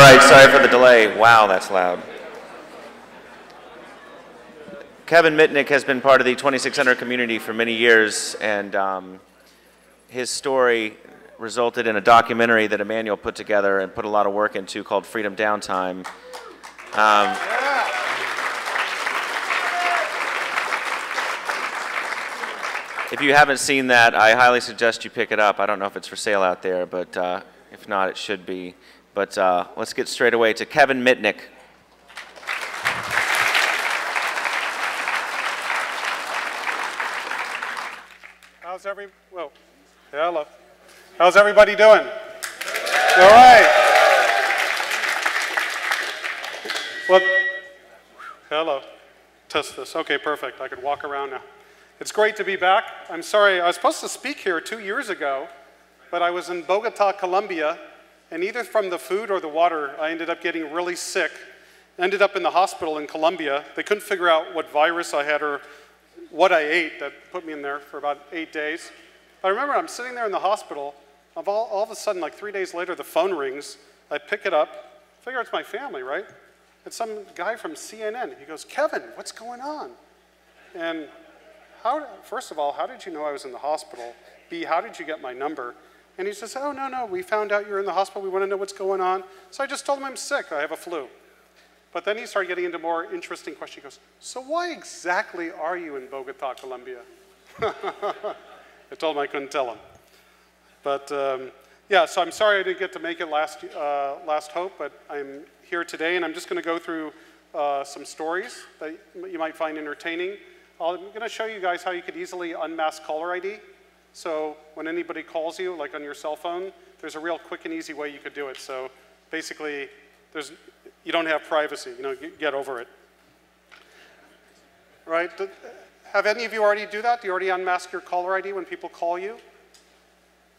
right, sorry for the delay. Wow, that's loud. Kevin Mitnick has been part of the 2600 community for many years, and his story resulted in a documentary that Emmanuel put together and put a lot of work into called Freedom Downtime. If you haven't seen that, I highly suggest you pick it up. I don't know if it's for sale out there, but if not, it should be. But let's get straight away to Kevin Mitnick. Hello. How's everybody doing? All right. Well, hello. Test this. Okay, perfect. I could walk around now. It's great to be back. I'm sorry, I was supposed to speak here 2 years ago, but I was in Bogota, Colombia, and either from the food or the water, I ended up getting really sick. Ended up in the hospital in Colombia. They couldn't figure out what virus I had or what I ate that put me in there for about 8 days. I remember I'm sitting there in the hospital, all of a sudden, like 3 days later, the phone rings. I pick it up, figure it's my family, right? It's some guy from CNN. He goes, "Kevin, what's going on?" And first of all, how did you know I was in the hospital? B, how did you get my number? And he says, "Oh, no, we found out you're in the hospital. We want to know what's going on." So I just told him I'm sick. I have a flu. But then he started getting into more interesting questions. He goes, "So why exactly are you in Bogota, Colombia?" I told him I couldn't tell him. But yeah, so I'm sorry I didn't get to make it last Hope, but I'm here today, and I'm just going to go through some stories that you might find entertaining. I'm going to show you guys how you could easily unmask caller ID. So when anybody calls you, like on your cell phone, there's a real quick and easy way you could do it. So basically, you don't have privacy. Get over it. Right? Have any of you already do that? Do you already unmask your caller ID when people call you?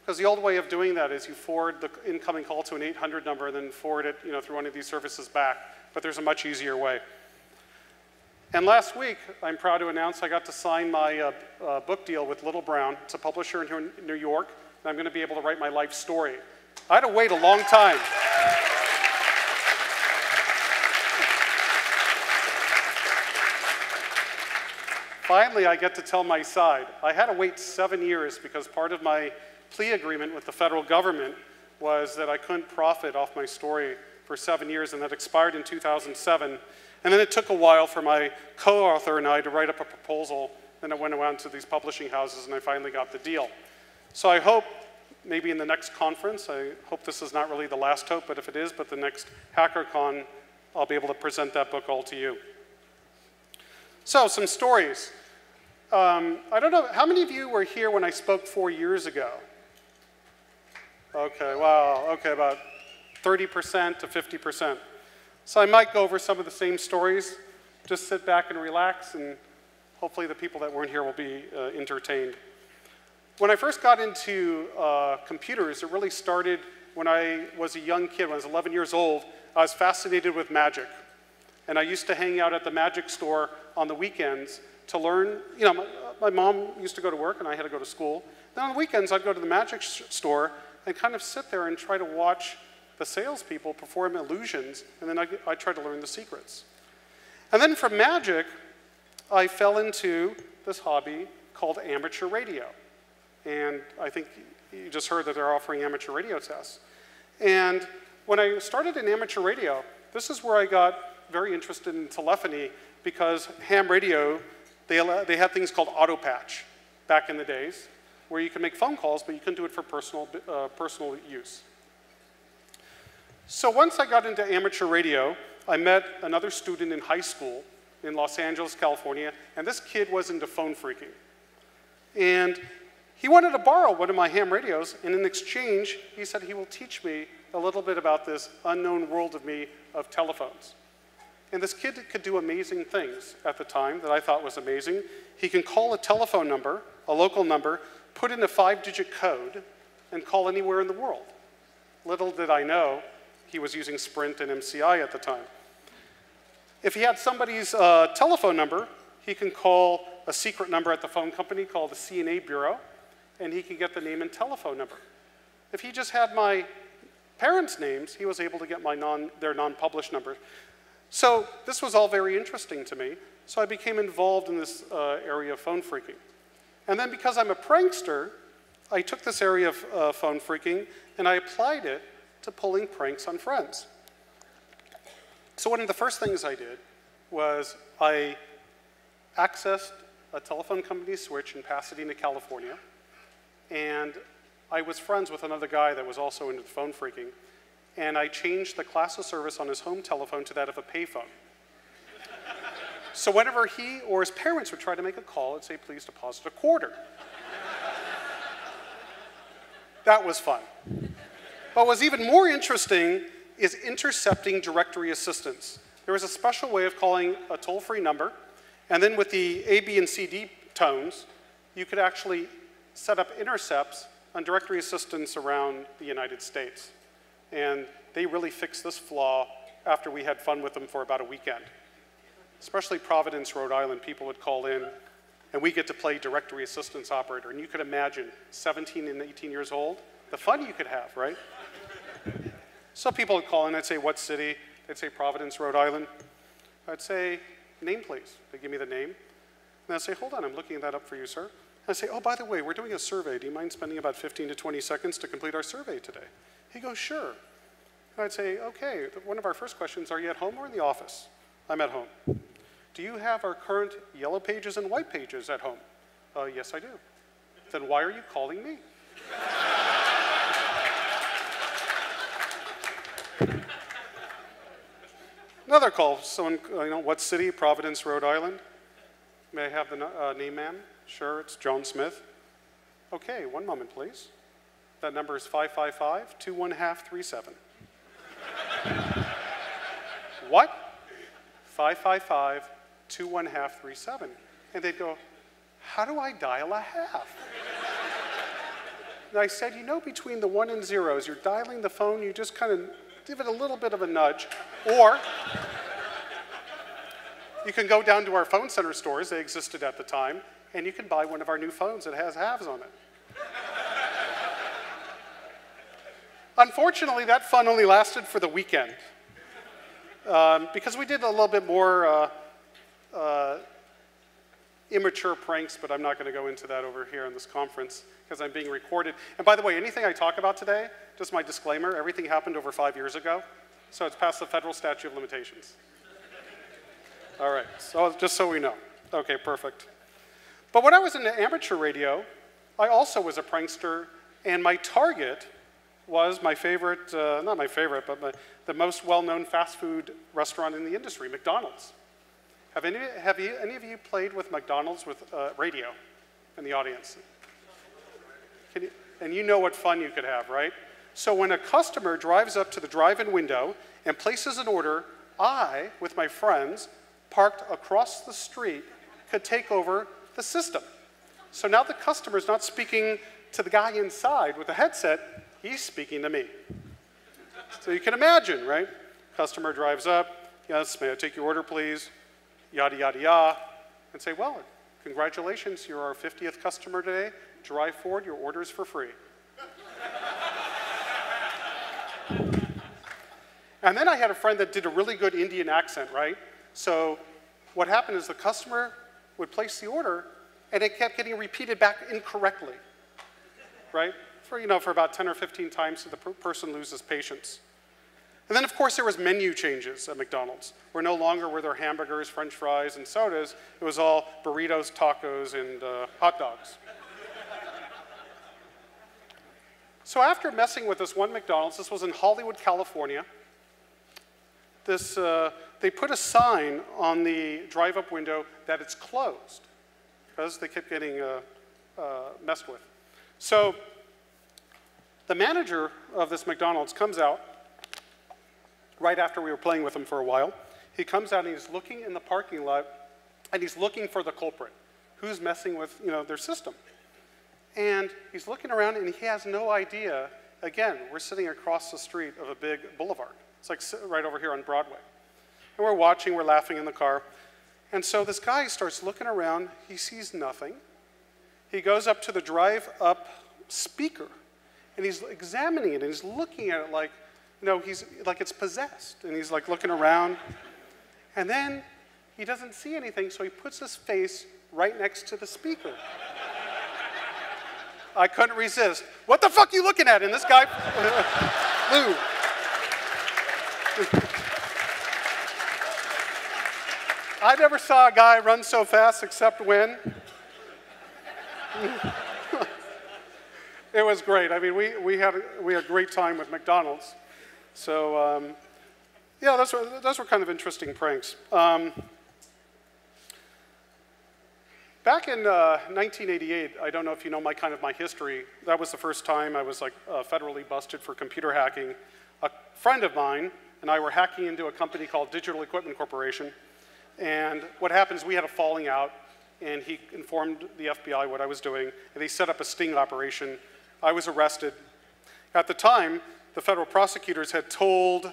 Because the old way of doing that is you forward the incoming call to an 800 number and then forward it through one of these services back. But there's a much easier way. And last week, I'm proud to announce I got to sign my book deal with Little Brown. It's a publisher in New York, and I'm going to be able to write my life story. I had to wait a long time. Finally, I get to tell my side. I had to wait 7 years because part of my plea agreement with the federal government was that I couldn't profit off my story for 7 years, and that expired in 2007. And then it took a while for my co-author and I to write up a proposal, and it went around to these publishing houses, and I finally got the deal. So I hope, maybe in the next conference, I hope this is not really the last hope, but if it is, but the next HackerCon, I'll be able to present that book all to you. So, some stories. I don't know, how many of you were here when I spoke 4 years ago? Okay, wow, okay, about 30% to 50%. So I might go over some of the same stories. Just sit back and relax, and hopefully the people that weren't here will be entertained. When I first got into computers, it really started when I was a young kid. When I was 11 years old, I was fascinated with magic. And I used to hang out at the magic store on the weekends to learn. My mom used to go to work, and I had to go to school. Then on the weekends, I'd go to the magic store and kind of sit there and try to watch the salespeople perform illusions, and then I tried to learn the secrets. And then from magic, I fell into this hobby called amateur radio. And I think you just heard that they're offering amateur radio tests. And when I started in amateur radio, this is where I got very interested in telephony, because ham radio, they had things called auto patch back in the days, where you could make phone calls, but you couldn't do it for personal use. So once I got into amateur radio, I met another student in high school in Los Angeles, California, and this kid was into phone freaking. And he wanted to borrow one of my ham radios, and in exchange, he said he will teach me a little bit about this unknown world of telephones. And this kid could do amazing things at the time that I thought was amazing. He can call a telephone number, a local number, put in a 5-digit code, and call anywhere in the world. Little did I know, he was using Sprint and MCI at the time. If he had somebody's telephone number, he can call a secret number at the phone company called the CNA Bureau, and he can get the name and telephone number. If he just had my parents' names, he was able to get their non-published numbers. So this was all very interesting to me. So I became involved in this area of phone phreaking. And then because I'm a prankster, I took this area of phone phreaking and I applied it to pulling pranks on friends. So one of the first things I did was I accessed a telephone company switch in Pasadena, California, and I was friends with another guy that was also into phone phreaking, and I changed the class of service on his home telephone to that of a payphone. So whenever he or his parents would try to make a call, it'd say, please deposit a quarter. That was fun. But what's even more interesting is intercepting directory assistance. There was a special way of calling a toll-free number, and then with the A, B, and C, D tones, you could actually set up intercepts on directory assistance around the United States. And they really fixed this flaw after we had fun with them for about a weekend. Especially Providence, Rhode Island, people would call in, and we get to play directory assistance operator. And you could imagine, 17 and 18 years old, the fun you could have, right? So people would call in, I'd say, what city? They'd say Providence, Rhode Island. I'd say, name, please. They'd give me the name. And I'd say, hold on, I'm looking that up for you, sir. And I'd say, oh, by the way, we're doing a survey. Do you mind spending about 15 to 20 seconds to complete our survey today? He goes, sure. And I'd say, okay, one of our first questions, are you at home or in the office? I'm at home. Do you have our current yellow pages and white pages at home? Yes, I do. Then why are you calling me? Another call, someone, what city? Providence, Rhode Island. May I have the name, ma'am? Sure, it's Joan Smith. Okay, one moment, please. That number is 555-212-37. What? 555-212-37. And they'd go, how do I dial a half? And I said, between the 1 and 0s, you're dialing the phone, you just kind of give it a little bit of a nudge, or you can go down to our phone center stores, they existed at the time, and you can buy one of our new phones that has halves on it. Unfortunately, that fun only lasted for the weekend. Because we did a little bit more immature pranks, but I'm not going to go into that over here in this conference because I'm being recorded. And by the way, anything I talk about today, just my disclaimer, everything happened over 5 years ago, so it's past the federal statute of limitations. All right, so just so we know. Okay, perfect. But when I was in the amateur radio, I also was a prankster, and my target was my favorite, not my favorite, but the most well-known fast food restaurant in the industry, McDonald's. Have any of you played with McDonald's with radio in the audience? And you know what fun you could have, right? So when a customer drives up to the drive-in window and places an order, I, with my friends, parked across the street, could take over the system. So now the customer's not speaking to the guy inside with the headset, he's speaking to me. So you can imagine, right? Customer drives up, yes, may I take your order, please? Yada, yada, yada. And say, well, congratulations, you're our 50th customer today. Drive forward, your order's for free. And then I had a friend that did a really good Indian accent, right? So what happened is the customer would place the order, and it kept getting repeated back incorrectly, right? For about 10 or 15 times, so the person loses patience. And then, of course, there was menu changes at McDonald's, where no longer were there hamburgers, French fries, and sodas. It was all burritos, tacos, and hot dogs. So after messing with this one McDonald's, this was in Hollywood, California, they put a sign on the drive-up window that it's closed, because they kept getting messed with. So the manager of this McDonald's comes out right after we were playing with him for a while. He comes out and he's looking in the parking lot and he's looking for the culprit. Who's messing with their system? And he's looking around and he has no idea. Again, we're sitting across the street of a big boulevard. It's like right over here on Broadway. And we're watching, we're laughing in the car. And so this guy starts looking around, he sees nothing. He goes up to the drive-up speaker and he's examining it and he's looking at it like, he's like it's possessed, and he's like looking around. And then he doesn't see anything, so he puts his face right next to the speaker. I couldn't resist. What the fuck are you looking at? And this guy, Lou. I never saw a guy run so fast except when. It was great. I mean, we had a great time with McDonald's. So, yeah, those were kind of interesting pranks. Back in 1988, I don't know if you know my history, that was the first time I was like federally busted for computer hacking. A friend of mine and I were hacking into a company called Digital Equipment Corporation. And what happened is we had a falling out, and he informed the FBI what I was doing, and they set up a sting operation. I was arrested. At the time, the federal prosecutors had told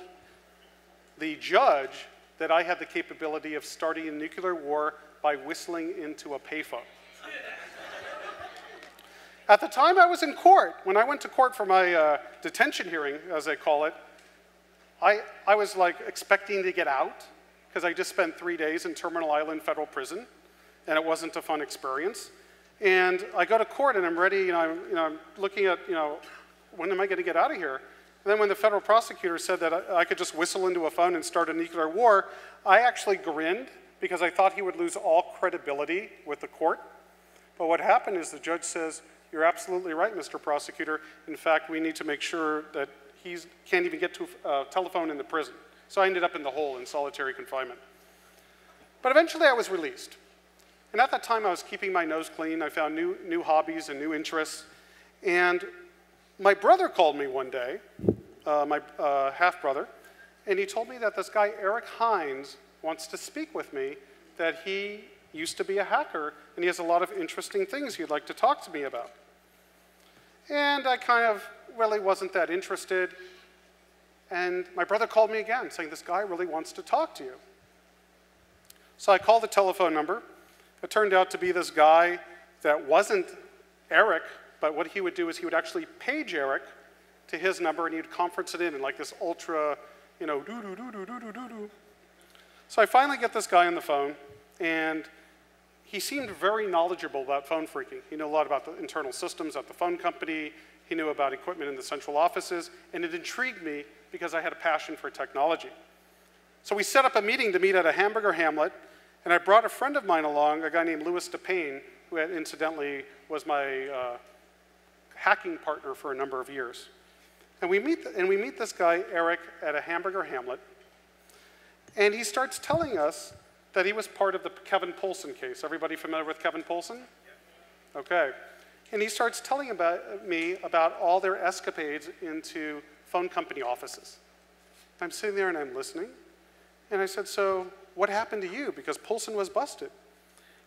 the judge that I had the capability of starting a nuclear war by whistling into a payphone. At the time I was in court, when I went to court for my detention hearing, as they call it, I was like expecting to get out, because I just spent 3 days in Terminal Island Federal Prison, and it wasn't a fun experience. And I go to court, and I'm ready, I'm looking at, when am I going to get out of here? And then when the federal prosecutor said that I could just whistle into a phone and start a nuclear war, I actually grinned, because I thought he would lose all credibility with the court. But what happened is the judge says, "You're absolutely right, Mr. Prosecutor. In fact, we need to make sure that he can't even get to a telephone in the prison." So I ended up in the hole in solitary confinement. But eventually I was released. And at that time I was keeping my nose clean. I found new hobbies and new interests. And my brother called me one day, my half-brother, and he told me that this guy, Eric Hines, wants to speak with me, that he used to be a hacker, and he has a lot of interesting things he'd like to talk to me about. And I kind of really wasn't that interested. And my brother called me again, saying, "This guy really wants to talk to you." So I called the telephone number. It turned out to be this guy that wasn't Eric, but what he would do is he would actually page Eric to his number, and he'd conference it in like this ultra, do-do-do-do-do-do-do. So I finally get this guy on the phone, and he seemed very knowledgeable about phone phreaking. He knew a lot about the internal systems at the phone company. He knew about equipment in the central offices, and it intrigued me because I had a passion for technology. So we set up a meeting to meet at a hamburger hamlet, and I brought a friend of mine along, a guy named Louis DePayne, who incidentally was my hacking partner for a number of years. And we meet this guy, Eric, at a hamburger hamlet, and he starts telling us that he was part of the Kevin Poulsen case. Everybody familiar with Kevin Poulsen? Okay. And he starts telling me about all their escapades into phone company offices. I'm sitting there and I'm listening. And I said, "So what happened to you? Because Poulsen was busted."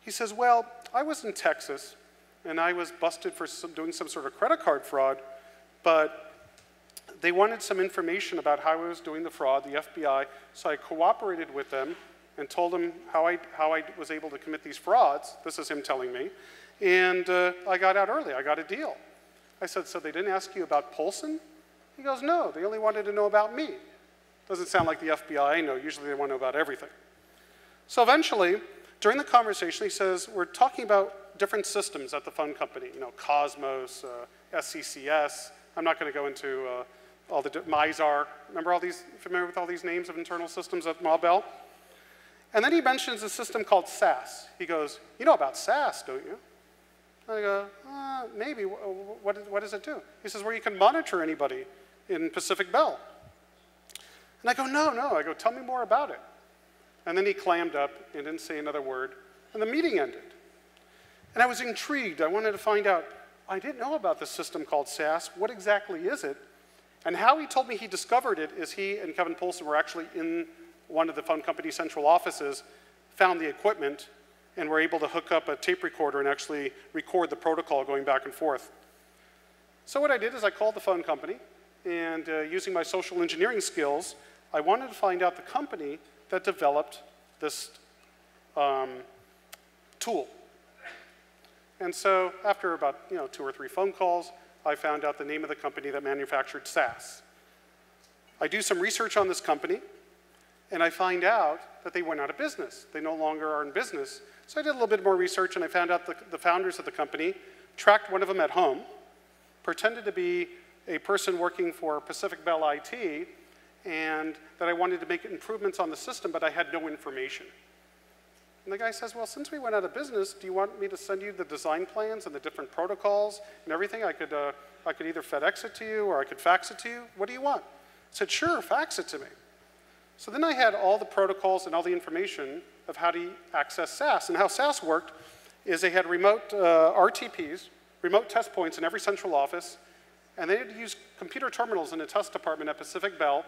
He says, "Well, I was in Texas, and I was busted for doing some sort of credit card fraud, but they wanted some information about how I was doing the fraud, the FBI, so I cooperated with them and told them how I was able to commit these frauds." This is him telling me. "And I got out early. I got a deal." I said, "So they didn't ask you about Poulsen?" He goes, "No, they only wanted to know about me." Doesn't sound like the FBI. I know, usually they want to know about everything. So eventually, during the conversation, he says, we're talking about different systems at the phone company, Cosmos, SCCS. I'm not going to go into all the, MISAR. Remember all these, familiar with all these names of internal systems at Ma Bell? And then he mentions a system called SAS. He goes, "You know about SAS, don't you?" I go, "Maybe. What does it do?" He says, "Where you can monitor anybody in Pacific Bell." And I go, no. I go, "Tell me more about it." And then he clammed up and didn't say another word, and the meeting ended. And I was intrigued. I wanted to find out, I didn't know about this system called SAS. What exactly is it? And how he told me he discovered it is he and Kevin Poulsen were actually in one of the phone company central offices, found the equipment, and were able to hook up a tape recorder and actually record the protocol going back and forth. So what I did is I called the phone company, and using my social engineering skills, I wanted to find out the company that developed this tool. And so after about 2 or 3 phone calls, I found out the name of the company that manufactured SAS. I do some research on this company, and I find out that they went out of business. They no longer are in business. So I did a little bit more research, and I found out the founders of the company, tracked one of them at home, pretended to be a person working for Pacific Bell IT, and that I wanted to make improvements on the system, but I had no information. And the guy says, well, since we went out of business, do you want me to send you the design plans and the different protocols and everything? I could either FedEx it to you or I could fax it to you. What do you want? I said, sure, fax it to me. So then I had all the protocols and all the information of how to access SAS. And how SAS worked is they had remote RTPs, remote test points in every central office, and they would use computer terminals in the test department at Pacific Bell,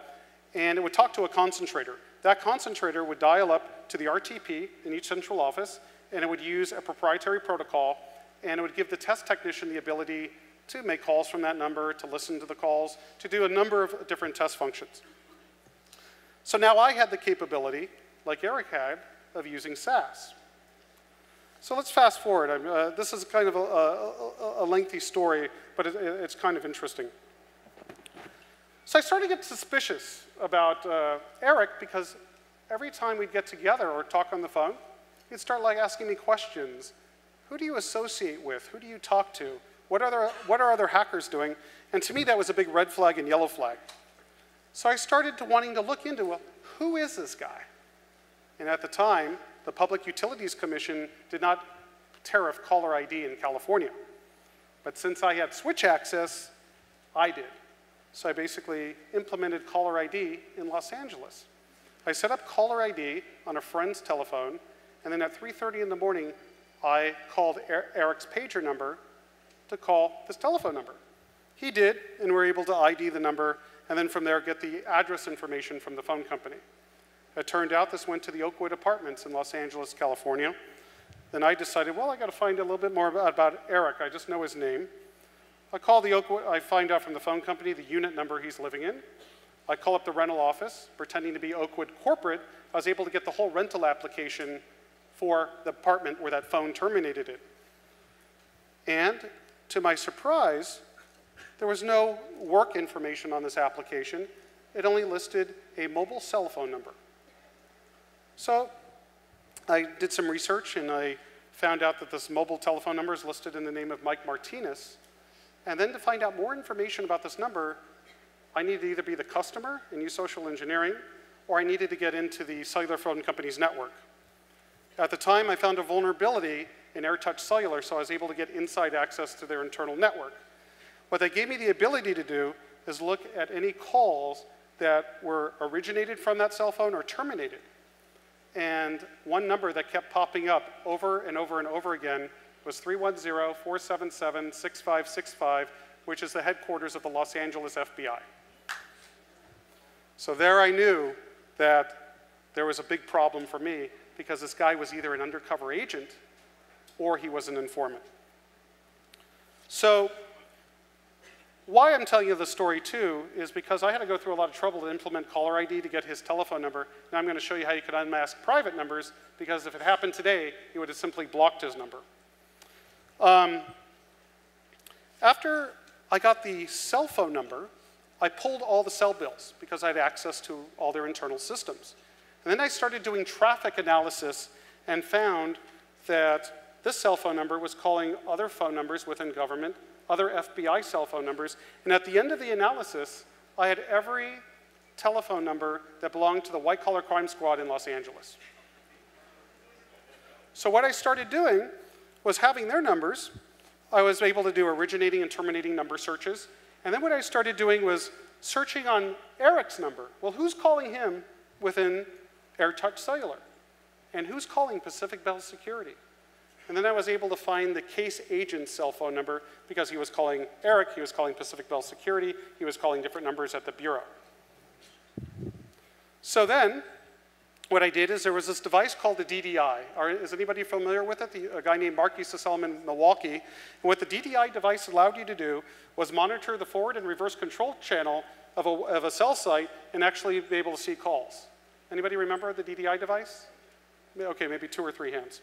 and it would talk to a concentrator. That concentrator would dial up to the RTP in each central office, and it would use a proprietary protocol, and it would give the test technician the ability to make calls from that number, to listen to the calls, to do a number of different test functions. So now I had the capability, like Eric had, of using SAS. So let's fast forward. This is kind of a lengthy story, but it's kind of interesting. So I started to get suspicious about Eric because every time we'd get together or talk on the phone, he'd start like asking me questions. Who do you associate with? Who do you talk to? What are other hackers doing? And to me, that was a big red flag and yellow flag. So I started wanting to look into, well, who is this guy? And at the time, the Public Utilities Commission did not tariff caller ID in California. But since I had switch access, I did. So I basically implemented caller ID in Los Angeles. I set up caller ID on a friend's telephone, and then at 3:30 in the morning, I called Eric's pager number to call this telephone number. He did, and we were able to ID the number, and then from there get the address information from the phone company. It turned out this went to the Oakwood Apartments in Los Angeles, California. Then I decided, well, I got to find a little bit more about Eric. I just know his name. I call the Oakwood, I find out from the phone company the unit number he's living in. I call up the rental office, pretending to be Oakwood Corporate. I was able to get the whole rental application for the apartment where that phone terminated it. And to my surprise, there was no work information on this application. It only listed a mobile cell phone number. So I did some research, and I found out that this mobile telephone number is listed in the name of Mike Martinez. And then to find out more information about this number, I needed to either be the customer and use social engineering, or I needed to get into the cellular phone company's network. At the time, I found a vulnerability in AirTouch Cellular, so I was able to get inside access to their internal network. What they gave me the ability to do is look at any calls that were originated from that cell phone or terminated. And one number that kept popping up over and over and over again was 310-477-6565, which is the headquarters of the Los Angeles FBI. So there I knew that there was a big problem for me because this guy was either an undercover agent or he was an informant. So why I'm telling you this story too is because I had to go through a lot of trouble to implement caller ID to get his telephone number. Now I'm going to show you how you could unmask private numbers, because if it happened today, he would have simply blocked his number. After I got the cell phone number, I pulled all the cell bills because I had access to all their internal systems. And then I started doing traffic analysis and found that this cell phone number was calling other phone numbers within government, other FBI cell phone numbers, and at the end of the analysis, I had every telephone number that belonged to the white-collar crime squad in Los Angeles. So what I started doing was having their numbers. I was able to do originating and terminating number searches, and then what I started doing was searching on Eric's number. Well, who's calling him within AirTouch Cellular? And who's calling Pacific Bell Security? And then I was able to find the case agent's cell phone number because he was calling Eric, he was calling Pacific Bell Security, he was calling different numbers at the bureau. So then, what I did is there was this device called the DDI. Is anybody familiar with it? A guy named Mark used to sell them in Milwaukee. And what the DDI device allowed you to do was monitor the forward and reverse control channel of a cell site and actually be able to see calls. Anybody remember the DDI device? Okay, maybe 2 or 3 hands.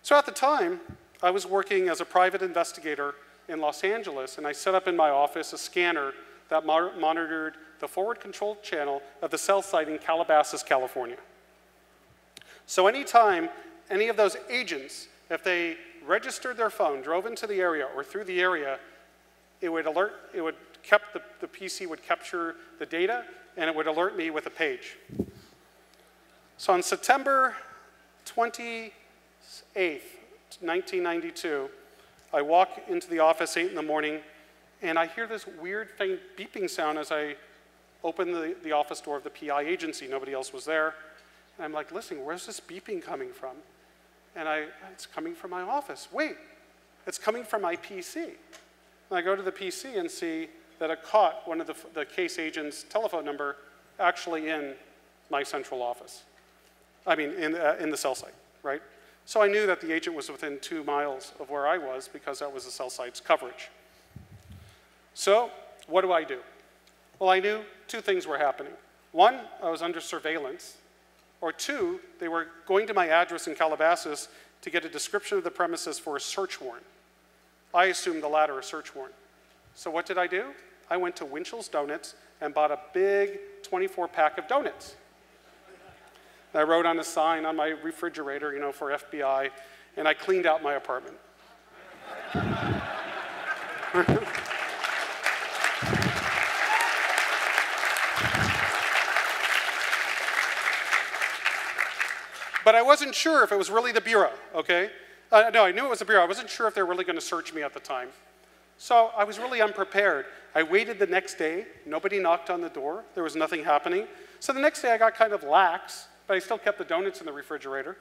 So at the time, I was working as a private investigator in Los Angeles, and I set up in my office a scanner that monitored the forward control channel of the cell site in Calabasas, California. So anytime any of those agents, if they registered their phone, drove into the area or through the area, it would alert, the PC would capture the data and it would alert me with a page. So on September 28th, 1992, I walk into the office 8 in the morning and I hear this weird faint beeping sound as I open the office door of the PI agency. Nobody else was there. And I'm like, listen, where's this beeping coming from? And it's coming from my office. Wait, it's coming from my PC. And I go to the PC and see that it caught one of the case agent's telephone number actually in my central office. I mean, in the cell site, right? So I knew that the agent was within 2 miles of where I was because that was the cell site's coverage. So what do I do? Well, I knew 2 things were happening. 1, I was under surveillance. Or 2, they were going to my address in Calabasas to get a description of the premises for a search warrant. I assumed the latter, a search warrant. So what did I do? I went to Winchell's Donuts and bought a big 24-pack of donuts. And I wrote on a sign on my refrigerator, you know, for FBI, and I cleaned out my apartment. But I wasn't sure if it was really the Bureau, okay? No, I knew it was the Bureau. I wasn't sure if they were really going to search me at the time. So I was really unprepared. I waited the next day. Nobody knocked on the door. There was nothing happening. So the next day I got kind of lax, but I still kept the donuts in the refrigerator.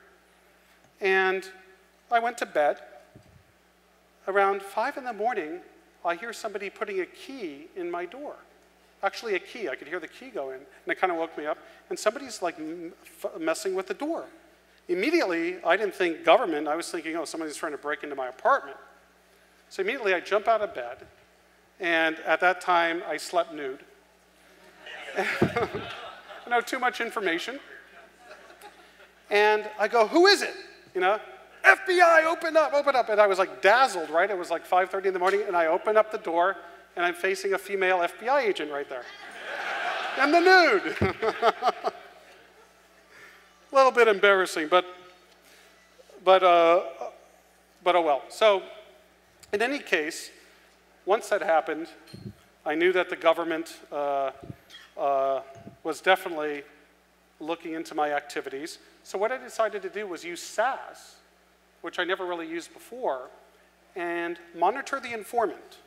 And I went to bed. Around 5 in the morning, I hear somebody putting a key in my door. Actually a key. I could hear the key go in. And it kind of woke me up. And somebody's like messing with the door. Immediately, I didn't think government. I was thinking, oh, somebody's trying to break into my apartment. So immediately, I jump out of bed. And at that time, I slept nude. No, too much information. And I go, who is it? You know, FBI, open up, open up. And I was like dazzled, right? It was like 5:30 in the morning. And I open up the door, and I'm facing a female FBI agent right there. And the nude. A little bit embarrassing, but oh well. So in any case, once that happened, I knew that the government was definitely looking into my activities. So what I decided to do was use SAS, which I never really used before, and monitor the informant.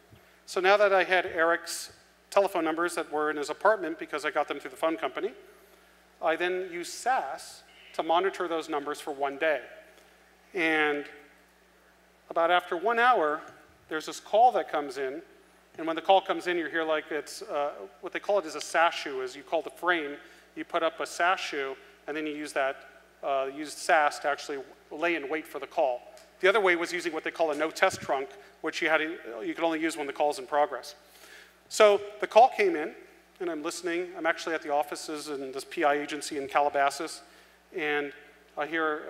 So now that I had Eric's telephone numbers that were in his apartment because I got them through the phone company, I then used SAS to monitor those numbers for 1 day. And about after 1 hour, there's this call that comes in. And when the call comes in, you hear like it's, what they call it is a SAS shoe, is you call the frame, you put up a SAS shoe, and then you use that, use SAS to actually lay in wait for the call. The other way was using what they call a no-test trunk, which you could only use when the call's in progress. So the call came in, and I'm listening. I'm actually at the offices in this PI agency in Calabasas, and I hear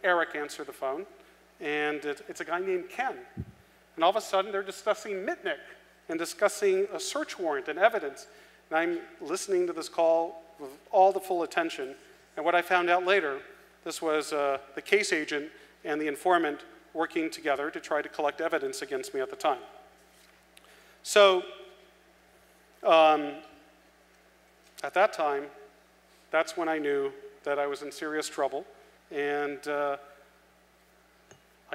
Eric answer the phone, and it's a guy named Ken. And all of a sudden, they're discussing Mitnick and discussing a search warrant and evidence. And I'm listening to this call with all the full attention. And what I found out later, this was the case agent and the informant working together to try to collect evidence against me at the time. So at that time, that's when I knew that I was in serious trouble, and I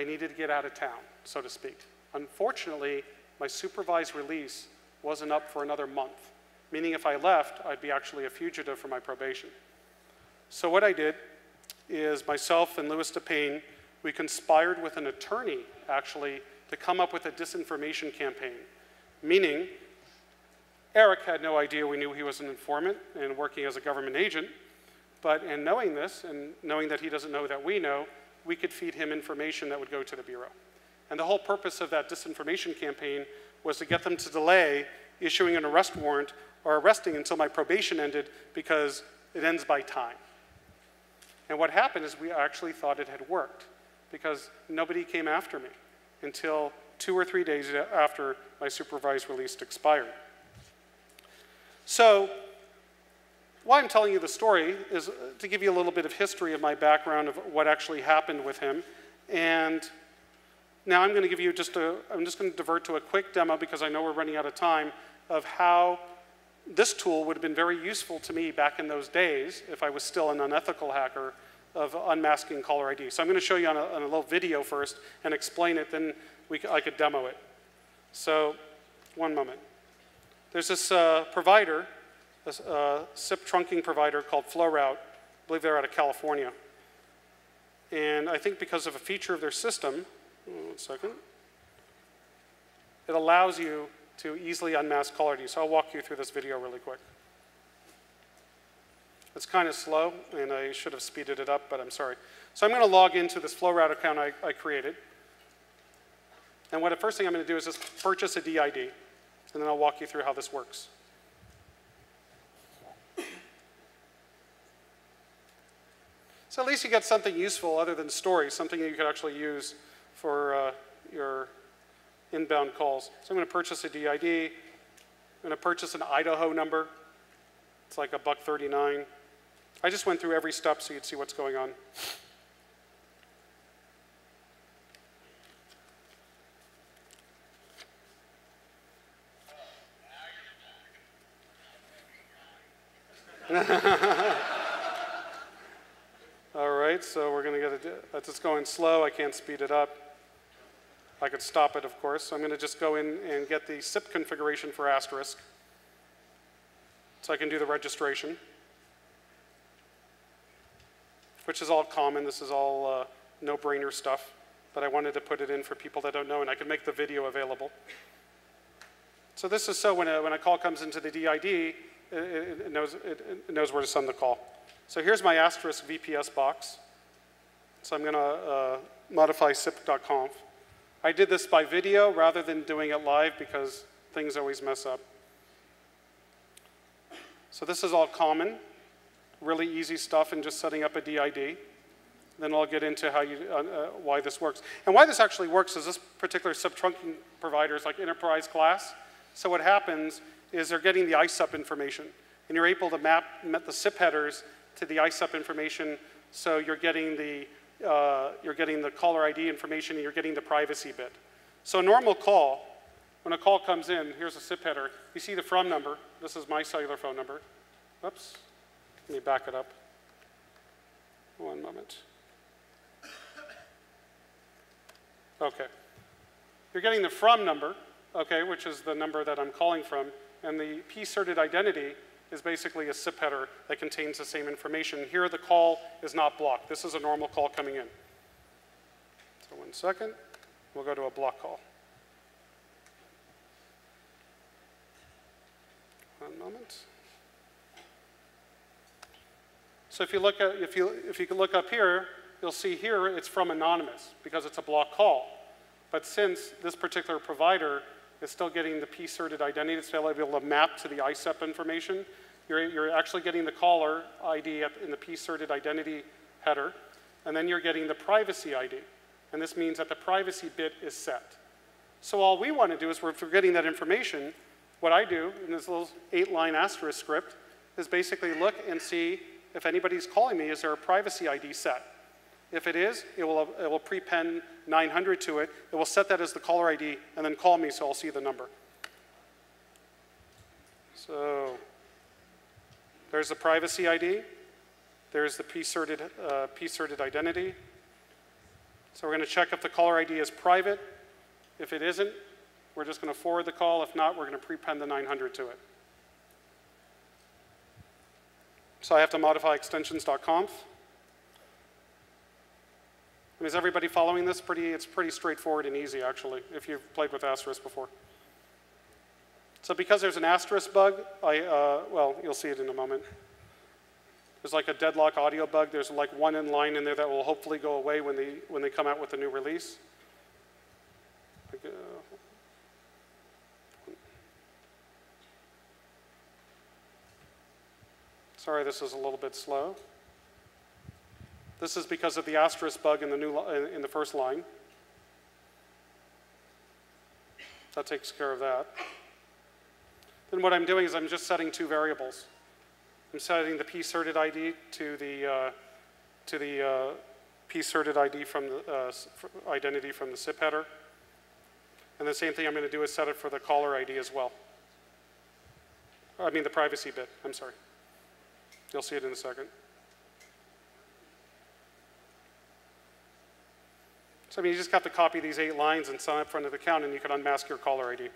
needed to get out of town, so to speak. Unfortunately, my supervised release wasn't up for another month, meaning if I left, I'd be actually a fugitive for my probation. So what I did is myself and Louis DePayne, we conspired with an attorney, actually, to come up with a disinformation campaign, meaning Eric had no idea we knew he was an informant and working as a government agent, but in knowing this and knowing that he doesn't know that we know, we could feed him information that would go to the Bureau. And the whole purpose of that disinformation campaign was to get them to delay issuing an arrest warrant or arresting until my probation ended because it ends by time. And what happened is we actually thought it had worked because nobody came after me until 2 or 3 days after my supervised release expired. So why I'm telling you the story is to give you a little bit of history of my background of what actually happened with him. And now I'm going to give you I'm just going to divert to a quick demo because I know we're running out of time of how this tool would have been very useful to me back in those days if I was still an unethical hacker of unmasking caller ID. So I'm going to show you on a little video first and explain it, then I could demo it. So one moment. There's this provider, this SIP trunking provider called FlowRoute. I believe they're out of California. And I think because of a feature of their system, 1 second, it allows you to easily unmask caller ID. So I'll walk you through this video really quick. It's kind of slow, and I should have speeded it up, but I'm sorry. So I'm going to log into this FlowRoute account I created. And the first thing I'm going to do is just purchase a DID, and then I'll walk you through how this works. So at least you get something useful other than stories, something that you could actually use for your inbound calls. So I'm going to purchase a DID. I'm going to purchase an Idaho number. It's like $1.39. I just went through every step so you'd see what's going on. All right, so we're going to get it. That's just going slow. I can't speed it up. I could stop it, of course. So I'm going to just go in and get the SIP configuration for asterisk so I can do the registration, which is all common. This is all no-brainer stuff, but I wanted to put it in for people that don't know, and I can make the video available. So this is so when a call comes into the DID, it knows where to send the call. So here's my asterisk VPS box. So I'm going to modify sip.conf. I did this by video rather than doing it live because things always mess up. So this is all common, really easy stuff in just setting up a DID. Then I'll get into how why this works. And why this actually works is this particular SIP trunking provider is like enterprise class. So what happens is they're getting the ISUP information. And you're able to map the SIP headers to the ISUP information. So you're getting the caller ID information and you're getting the privacy bit. So a normal call, when a call comes in, here's a SIP header. You see the from number. This is my cellular phone number. Oops. Let me back it up. One moment. Okay. You're getting the from number, okay, which is the number that I'm calling from. And the p-certed identity is basically a SIP header that contains the same information. Here the call is not blocked. This is a normal call coming in. So 1 second. We'll go to a block call. One moment. So if you look at, if you can look up here, you'll see here it's from anonymous because it's a block call. But since this particular provider is still getting the p-certed identity, it's still able to map to the ISUP information, you're actually getting the caller ID in the p-certed identity header, and then you're getting the privacy ID. And this means that the privacy bit is set. So all we want to do is, if we're getting that information, what I do in this little 8-line asterisk script is basically look and see if anybody's calling me, is there a privacy ID set? If it is, it will prepend 900 to it. It will set that as the caller ID and then call me so I'll see the number. So there's the privacy ID. There's the p-certed identity. So we're going to check if the caller ID is private. If it isn't, we're just going to forward the call. If not, we're going to prepend the 900 to it. So I have to modify extensions.conf. Is everybody following this? It's pretty straightforward and easy, actually, if you've played with asterisk before. So because there's an asterisk bug, well, you'll see it in a moment. There's like a deadlock audio bug. There's like one line in there that will hopefully go away when they come out with the new release. Sorry, this is a little bit slow. This is because of the asterisk bug in the first line. That takes care of that. then what I'm doing is I'm just setting two variables. I'm setting the p-certed ID to the p-certed ID from the identity from the SIP header. And the same thing I'm going to do is set it for the caller ID as well. I mean the privacy bit, I'm sorry. You'll see it in a second. So I mean, you just have to copy these 8 lines and sign up for an account, and you can unmask your caller ID.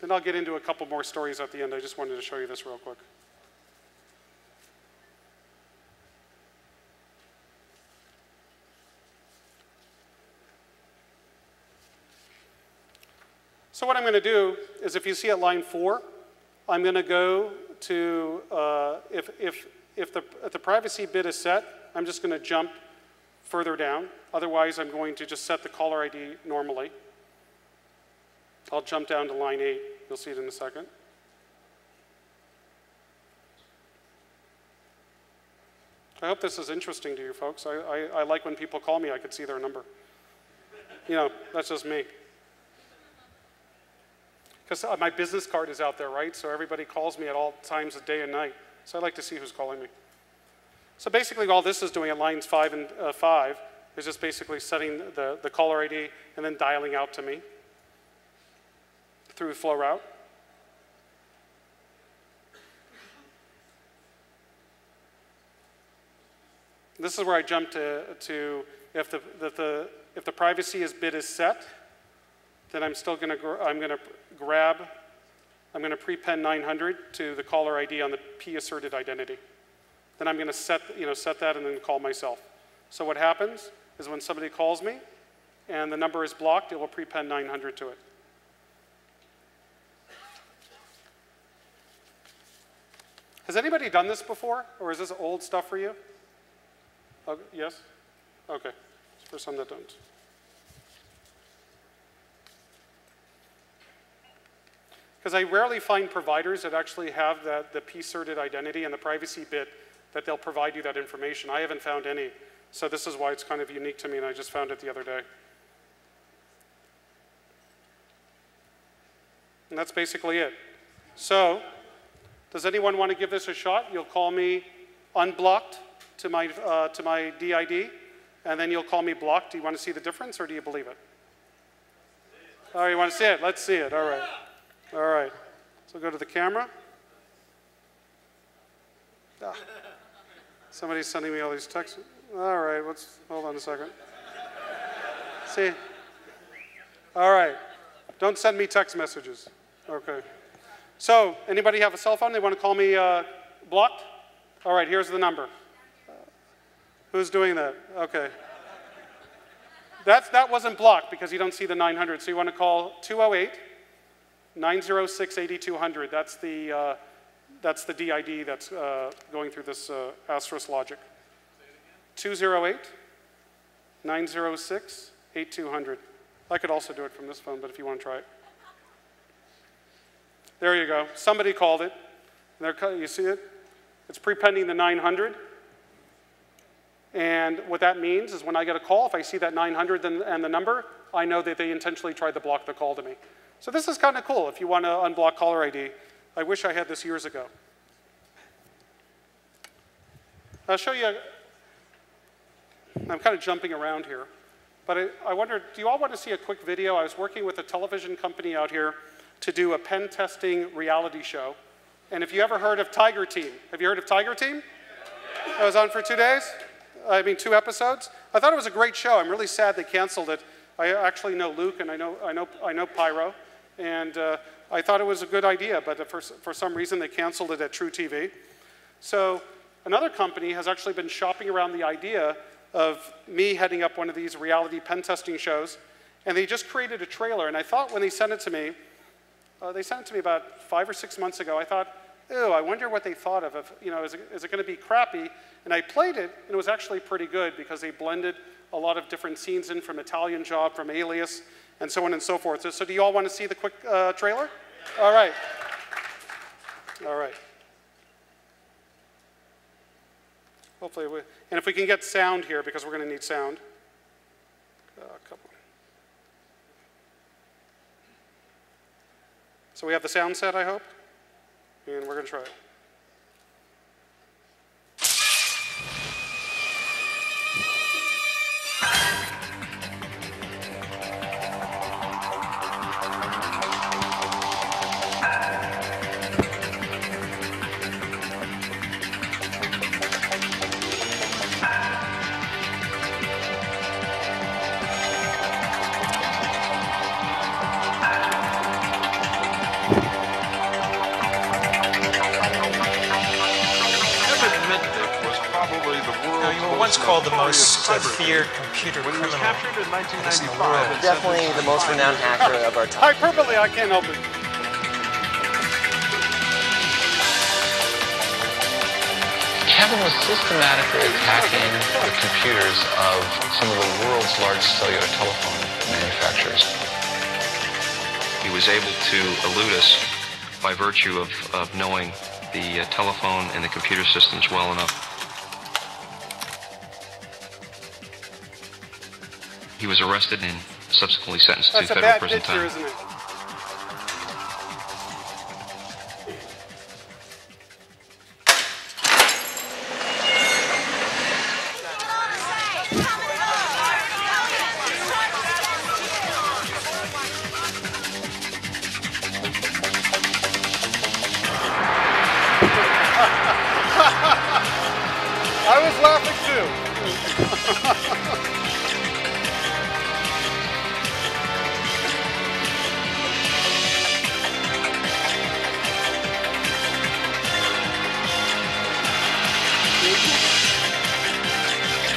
Then I'll get into a couple more stories at the end. I just wanted to show you this real quick. So what I'm going to do is, if you see at line 4, I'm going to go to, if the privacy bit is set, I'm just going to jump further down. Otherwise, I'm going to just set the caller ID normally. I'll jump down to line 8. You'll see it in a second. I hope this is interesting to you folks. I like when people call me, I could see their number. You know, that's just me. Because my business card is out there, right? So everybody calls me at all times of day and night. So I like to see who's calling me. So basically all this is doing at lines 5 and 5 is just basically setting the caller ID and then dialing out to me through flow route. This is where I jump to if the privacy bit is set, then I'm still going to I'm going to prepend 900 to the caller ID on the p-asserted identity. Then I'm going to set that and then call myself. So what happens is when somebody calls me and the number is blocked, it will prepend 900 to it. Has anybody done this before, or is this old stuff for you? Oh, yes? Okay, for some that don't. Because I rarely find providers that actually have the p-certed identity and the privacy bit that they'll provide you that information. I haven't found any. So this is why it's kind of unique to me, and I just found it the other day. And that's basically it. So does anyone want to give this a shot? You'll call me unblocked to my DID, and then you'll call me blocked. Do you want to see the difference, or do you believe it? Oh, you want to see it? Let's see it. All right. All right. So go to the camera. Ah. Somebody's sending me all these texts. All right, hold on a second. See? All right. Don't send me text messages. Okay. So, anybody have a cell phone? They want to call me blocked? All right, here's the number. Who's doing that? Okay. That wasn't blocked because you don't see the 900. So you want to call 208-906-8200. That's the DID that's going through this asterisk logic. 208-906-8200. I could also do it from this phone, but if you want to try it. There you go. Somebody called it. You see it? It's prepending the 900. And what that means is when I get a call, if I see that 900 and the number, I know that they intentionally tried to block the call to me. So this is kind of cool if you want to unblock caller ID. I wish I had this years ago. I'll show you. I'm kind of jumping around here. But I wonder, do you all want to see a quick video? I was working with a television company out here to do a pen testing reality show. And if you ever heard of Tiger Team, have you heard of Tiger Team? I was on for 2 days. I mean, 2 episodes. I thought it was a great show. I'm really sad they canceled it. I actually know Luke, and I know Pyro, and I thought it was a good idea, but for some reason they canceled it at True TV. So another company has actually been shopping around the idea of me heading up one of these reality pen testing shows, and they just created a trailer. And I thought when they sent it to me about 5 or 6 months ago. I thought, ew, I wonder what they thought of. If, is it going to be crappy? And I played it, and it was actually pretty good because they blended a lot of different scenes in from Italian Job, from Alias, and so on and so forth. So do you all want to see the quick trailer? All right. All right. Hopefully, and if we can get sound here, because we're going to need sound. Come on. So we have the sound set, I hope, and we're going to try it. Called the most feared computer criminal in the world. Definitely the most renowned hacker of our time. Hyperbole, I can't help it. Kevin was systematically attacking the computers of some of the world's largest cellular telephone manufacturers. He was able to elude us by virtue of knowing the telephone and the computer systems well enough. He was arrested and subsequently sentenced to federal prison time. That's a bad picture, isn't it? I was laughing too.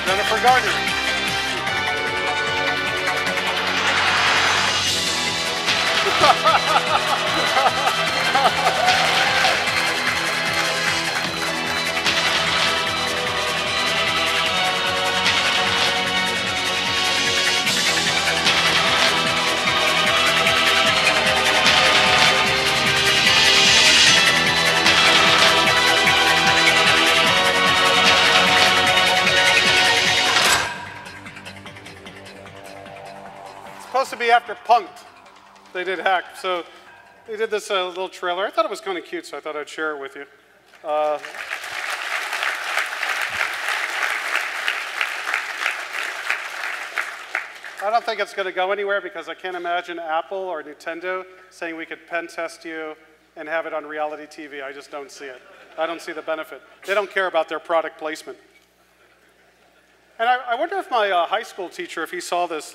Jennifer Gardner. Supposed to be after Punk'd. They did Hack. So they did this little trailer. I thought it was kind of cute, so I thought I'd share it with you. I don't think it's going to go anywhere because I can't imagine Apple or Nintendo saying we could pen test you and have it on reality TV. I just don't see it. I don't see the benefit. They don't care about their product placement. And I wonder if my high school teacher, if he saw this,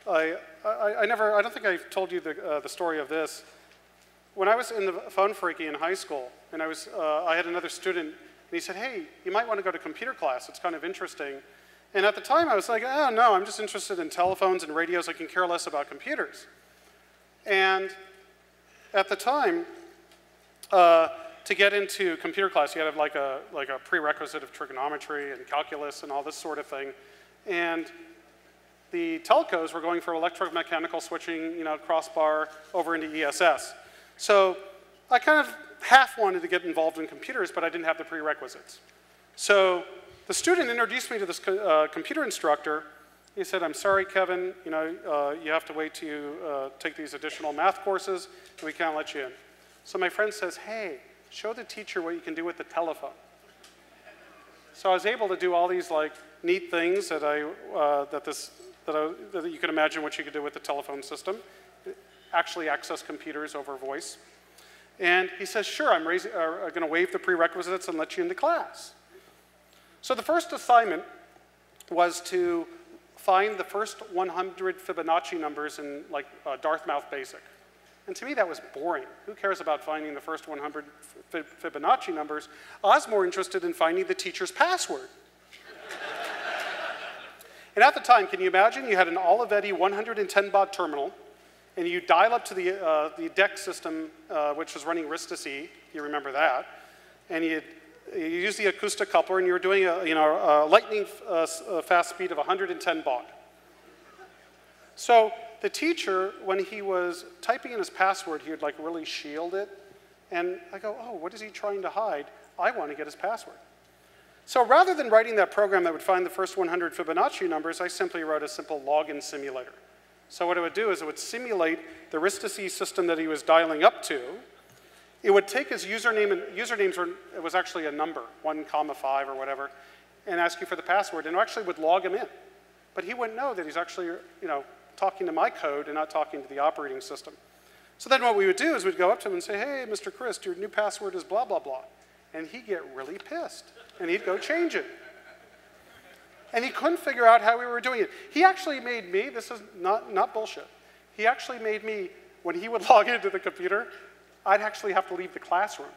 I don't think I've told you the story of this. When I was in the phone freaky in high school, and I had another student, and he said, hey, you might want to go to computer class. It's kind of interesting. And at the time, I was like, oh, no, I'm just interested in telephones and radios. I can care less about computers. And at the time, to get into computer class, you had to have like a prerequisite of trigonometry and calculus and all this sort of thing. And the telcos were going for electromechanical switching, crossbar over into ESS. So I kind of half wanted to get involved in computers, but I didn't have the prerequisites. So the student introduced me to this computer instructor. He said, I'm sorry, Kevin, you have to wait till you take these additional math courses, and we can't let you in. So my friend says, hey, show the teacher what you can do with the telephone. So I was able to do all these neat things that that you can imagine what you could do with the telephone system, actually access computers over voice. And he says, sure, I'm going to waive the prerequisites and let you into class. So the first assignment was to find the first 100 Fibonacci numbers in Dartmouth Basic. And to me, that was boring. Who cares about finding the first 100 Fibonacci numbers? I was more interested in finding the teacher's password. And at the time, can you imagine? You had an Olivetti 110 baud terminal, and you dial up to the DEC system, which was running RISC-to-C. You remember that. And you use the acoustic coupler, and you were doing a lightning fast speed of 110 baud. So the teacher, when he was typing in his password, he would really shield it. And I go, oh, what is he trying to hide? I want to get his password. So rather than writing that program that would find the first 100 Fibonacci numbers, I simply wrote a simple login simulator. So what it would do is it would simulate the Ristasy system that he was dialing up to. It would take his username, and usernames were, it was actually a number, 1,5 or whatever, and ask you for the password, and it actually would log him in. But he wouldn't know that he's actually, talking to my code and not talking to the operating system. So then what we would do is we'd go up to him and say, hey, Mr. Christ, your new password is blah, blah, blah. And he'd get really pissed, and he'd go change it. And he couldn't figure out how we were doing it. He actually made me, this is not bullshit, he actually made me, when he would log into the computer, I'd actually have to leave the classroom.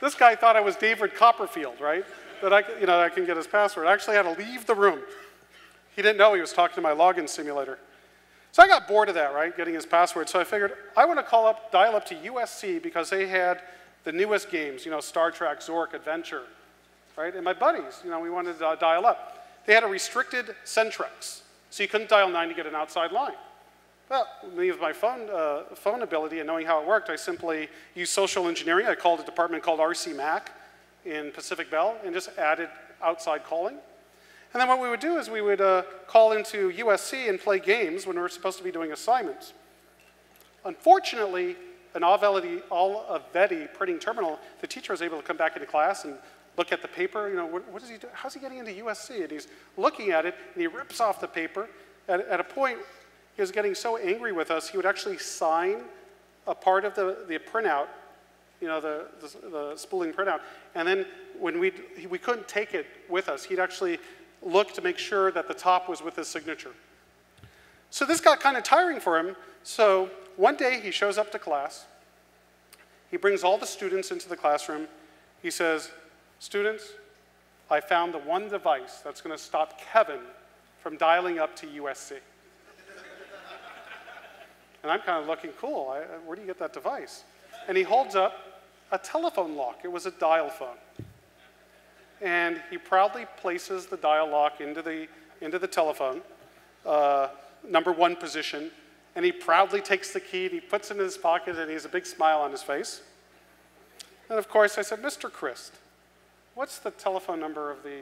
This guy thought I was David Copperfield, right? That I can get his password. I actually had to leave the room. He didn't know he was talking to my login simulator. So I got bored of that, right, getting his password. So I figured I want to dial up to USC because they had the newest games, Star Trek, Zork, Adventure, right? And my buddies, we wanted to dial up. They had a restricted Centrex, so you couldn't dial 9 to get an outside line. Well, with my phone ability and knowing how it worked, I simply used social engineering. I called a department called RC Mac in Pacific Bell and just added outside calling. And then what we would do is we would call into USC and play games when we were supposed to be doing assignments. Unfortunately, an All-Aveti printing terminal, the teacher was able to come back into class and look at the paper. What is he doing? How's he getting into USC? And he's looking at it, and he rips off the paper. At a point, he was getting so angry with us, he would actually sign a part of the printout, the spooling printout. And then when we couldn't take it with us, he'd actually look to make sure that the top was with his signature. So this got kind of tiring for him. So one day he shows up to class. He brings all the students into the classroom. He says, students, I found the one device that's going to stop Kevin from dialing up to USC. And I'm kind of looking, cool, where do you get that device? And he holds up a telephone lock. It was a dial phone. And he proudly places the dial lock into the telephone, number 1 position, and he proudly takes the key and he puts it in his pocket and he has a big smile on his face. And of course I said, Mr. Christ, what's the telephone number of the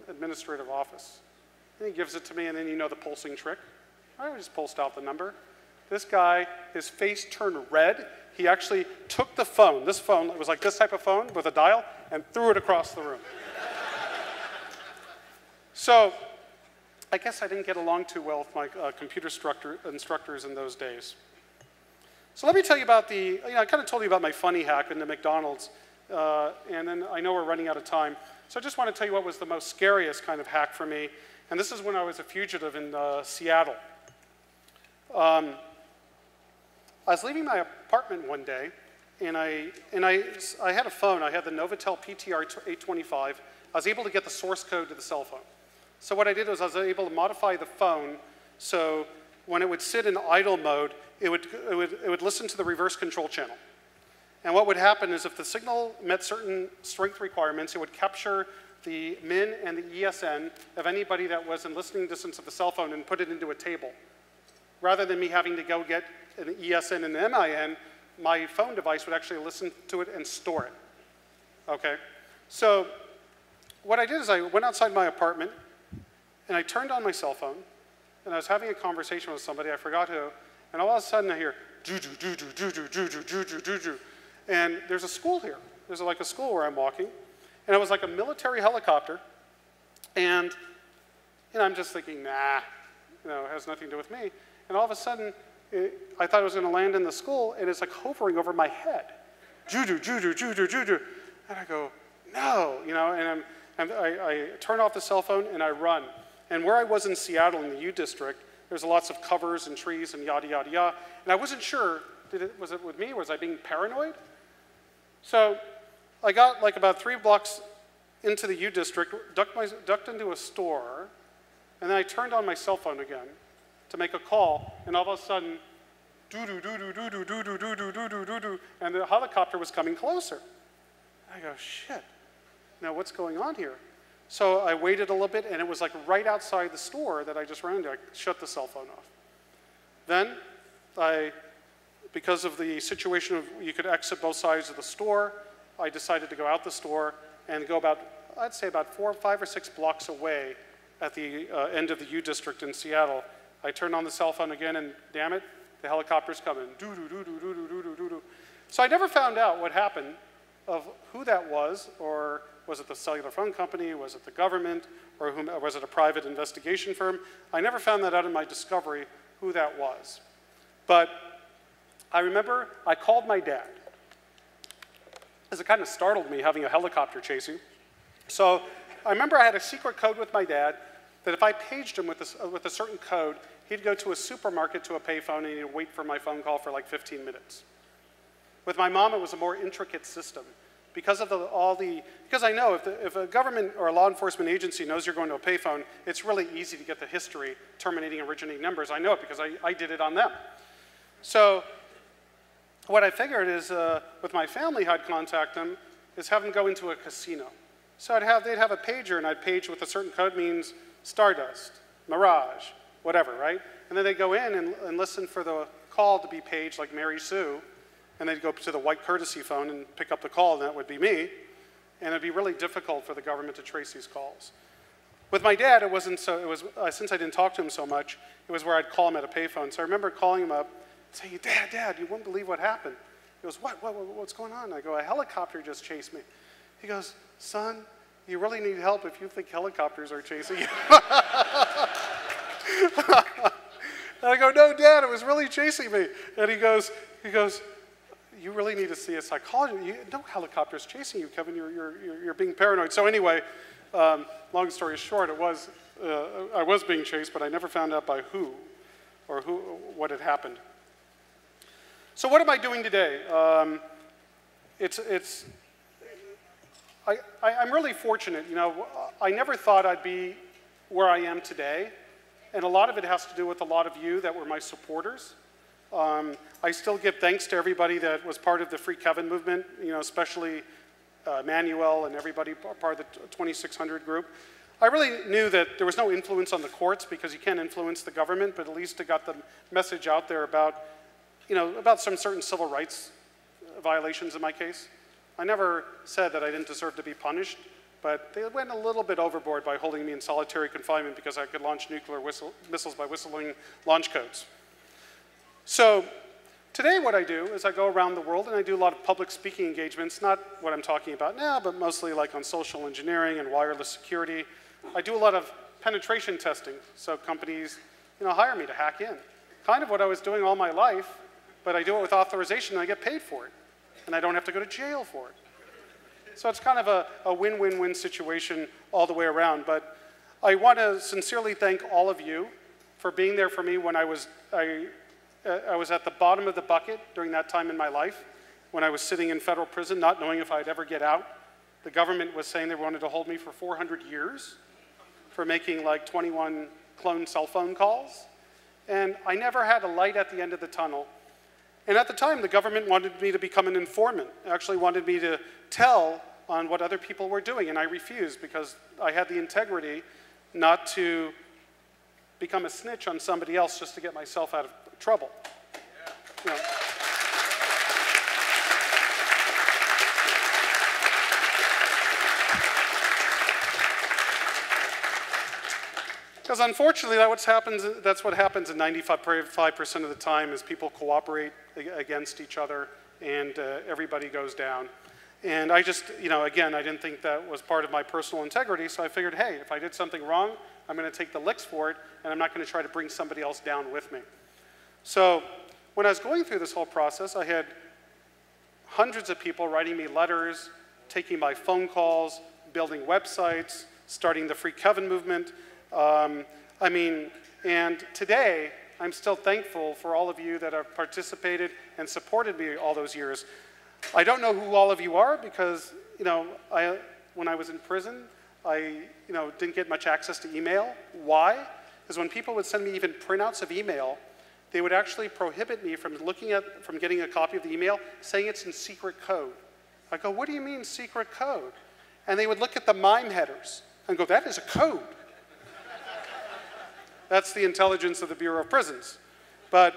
administrative office? And he gives it to me, and then the pulsing trick. I just pulsed out the number. This guy, his face turned red. He actually took the phone, this phone, it was like this type of phone with a dial, and threw it across the room. So I guess I didn't get along too well with my computer instructors in those days. So let me tell you about I kind of told you about my funny hack in the McDonald's, and then I know we're running out of time. So I just want to tell you what was the most scariest kind of hack for me, and this is when I was a fugitive in Seattle. I was leaving my apartment one day, and I had a phone. I had the Novatel PTR 825. I was able to get the source code to the cell phone. So what I did was I was able to modify the phone so when it would sit in idle mode, it would listen to the reverse control channel. And what would happen is if the signal met certain strength requirements, it would capture the MIN and the ESN of anybody that was in listening distance of the cell phone and put it into a table. Rather than me having to go get an ESN and an MIN, my phone device would actually listen to it and store it. Okay? So what I did is I went outside my apartment, and I turned on my cell phone, and I was having a conversation with somebody, I forgot who, and all of a sudden I hear, doo-doo, doo-doo, doo-doo, doo-doo, doo-doo, doo-doo. And there's a school here. There's like a school where I'm walking, and it was like a military helicopter, and I'm just thinking, nah, it has nothing to do with me. And all of a sudden, I thought it was going to land in the school, and it's like hovering over my head. Doo-doo, doo-doo, doo-doo, doo-doo. And I go, no, and I turn off the cell phone, and I run. And where I was in Seattle in the U District, there's lots of covers and trees and yada, yada, yada. And I wasn't sure, was it with me, or was I being paranoid? So I got like about 3 blocks into the U District, ducked into a store, and then I turned on my cell phone again to make a call, and all of a sudden, doo-doo, doo-doo, doo-doo, doo-doo, doo-doo, doo-doo, doo-doo, and the helicopter was coming closer. I go, shit, now what's going on here? So I waited a little bit, and it was like right outside the store that I just ran into. I shut the cell phone off. Then because of the situation of you could exit both sides of the store, I decided to go out the store and go about, I'd say about 4, 5, or 6 blocks away at the end of the U District in Seattle. I turned on the cell phone again, and damn it, the helicopter's coming. Doo-doo-doo-doo-doo-doo-doo-doo. So I never found out what happened of who that was, or was it the cellular phone company, was it the government, or was it a private investigation firm? I never found that out in my discovery who that was. But I remember I called my dad, because it kind of startled me having a helicopter chase you. So I remember I had a secret code with my dad that if I paged him with a certain code, he'd go to a supermarket to a payphone and he'd wait for my phone call for like 15 minutes. With my mom, it was a more intricate system. Because of because I know if a government or a law enforcement agency knows you're going to a payphone, it's really easy to get the history, terminating, originating numbers. I know it because I did it on them. So what I figured is, with my family, how I'd contact them is have them go into a casino. So they'd have a pager, and I'd page with a certain code means Stardust, Mirage, whatever, right? And then they'd go in and listen for the call to be paged like Mary Sue, and they'd go to the white courtesy phone and pick up the call, and that would be me. And it'd be really difficult for the government to trace these calls. With my dad, it wasn't so, since I didn't talk to him so much, it was where I'd call him at a payphone. So I remember calling him up, saying, Dad, you won't believe what happened. He goes, what's going on? I go, a helicopter just chased me. He goes, son, you really need help if you think helicopters are chasing you. And I go, no, Dad, it was really chasing me. And he goes, you really need to see a psychologist. No helicopter's chasing you, Kevin. You're being paranoid. So anyway, long story short, I was being chased, but I never found out by who or what had happened. So what am I doing today? I'm really fortunate. You know, I never thought I'd be where I am today, and a lot of it has to do with a lot of you that were my supporters. I still give thanks to everybody that was part of the Free Kevin movement, you know, especially Manuel and everybody part of the 2600 group. I really knew that there was no influence on the courts because you can't influence the government, but at least it got the message out there about, you know, about some certain civil rights violations in my case. I never said that I didn't deserve to be punished, but they went a little bit overboard by holding me in solitary confinement because I could launch nuclear missiles by whistling launch codes. So today what I do is I go around the world and I do a lot of public speaking engagements, not what I'm talking about now, but mostly like on social engineering and wireless security. I do a lot of penetration testing, so companies, you know, hire me to hack in. Kind of what I was doing all my life, but I do it with authorization and I get paid for it. And I don't have to go to jail for it. So it's kind of a win-win-win situation all the way around. But I want to sincerely thank all of you for being there for me when I was at the bottom of the bucket during that time in my life, when I was sitting in federal prison, not knowing if I'd ever get out. The government was saying they wanted to hold me for 400 years for making like 21 clone cell phone calls. And I never had a light at the end of the tunnel. And at the time, the government wanted me to become an informant, actually wanted me to tell on what other people were doing, and I refused because I had the integrity not to become a snitch on somebody else just to get myself out of trouble. You know. Because unfortunately, that's what happens in 95% of the time is people cooperate against each other and everybody goes down. And I just, you know, again, I didn't think that was part of my personal integrity, so I figured, hey, if I did something wrong, I'm going to take the licks for it, and I'm not going to try to bring somebody else down with me. So when I was going through this whole process, I had hundreds of people writing me letters, taking my phone calls, building websites, starting the Free Kevin movement. And today, I'm still thankful for all of you that have participated and supported me all those years. I don't know who all of you are because, you know, when I was in prison, I, you know, didn't get much access to email. Why? Because when people would send me even printouts of email, they would actually prohibit me from getting a copy of the email, saying it's in secret code. I go, what do you mean secret code? And they would look at the MIME headers and go, that is a code. That's the intelligence of the Bureau of Prisons. But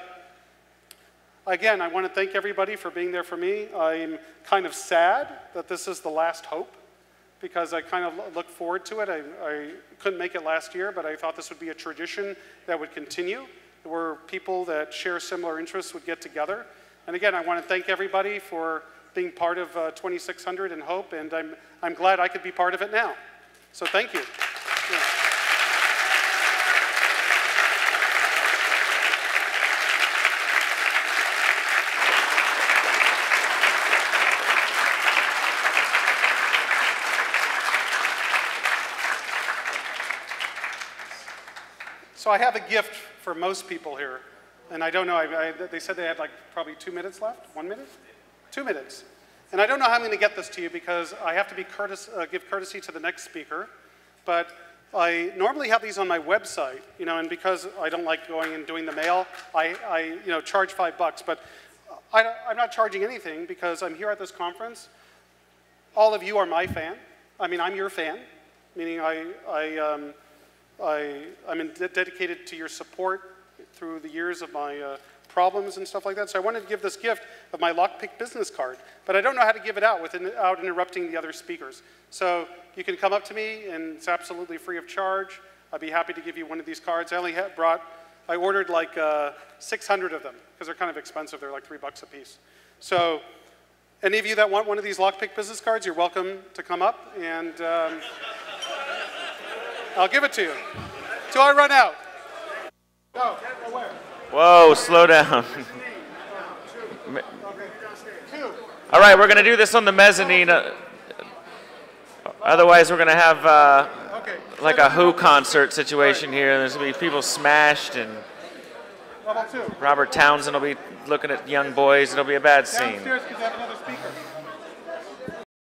again, I want to thank everybody for being there for me. I'm kind of sad that this is the last hope because I kind of looked forward to it. I couldn't make it last year, but I thought this would be a tradition that would continue, where people that share similar interests would get together. And again, I want to thank everybody for being part of 2600 and Hope, and I'm glad I could be part of it now. So thank you. Yeah. So I have a gift for most people here, and I don't know, they said they had like probably 2 minutes left, 1 minute? 2 minutes. And I don't know how I'm going to get this to you because I have to be give courtesy to the next speaker, but I normally have these on my website, you know, and because I don't like going and doing the mail, I you know, charge $5, but I'm not charging anything because I'm here at this conference. All of you are my fan. I mean, I'm your fan, meaning I'm dedicated to your support through the years of my problems and stuff like that. So I wanted to give this gift of my lockpick business card, but I don't know how to give it out without interrupting the other speakers. So you can come up to me, and it's absolutely free of charge. I'd be happy to give you one of these cards. I ordered like 600 of them because they're kind of expensive. They're like $3 a piece. So any of you that want one of these lockpick business cards, you're welcome to come up, and I'll give it to you till I run out. Go. Whoa, slow down. All right, we're going to do this on the mezzanine. Otherwise, we're going to have like a Who concert situation here. There's going to be people smashed, and Robert Townsend will be looking at young boys. It'll be a bad scene. Downstairs, because I have another speaker.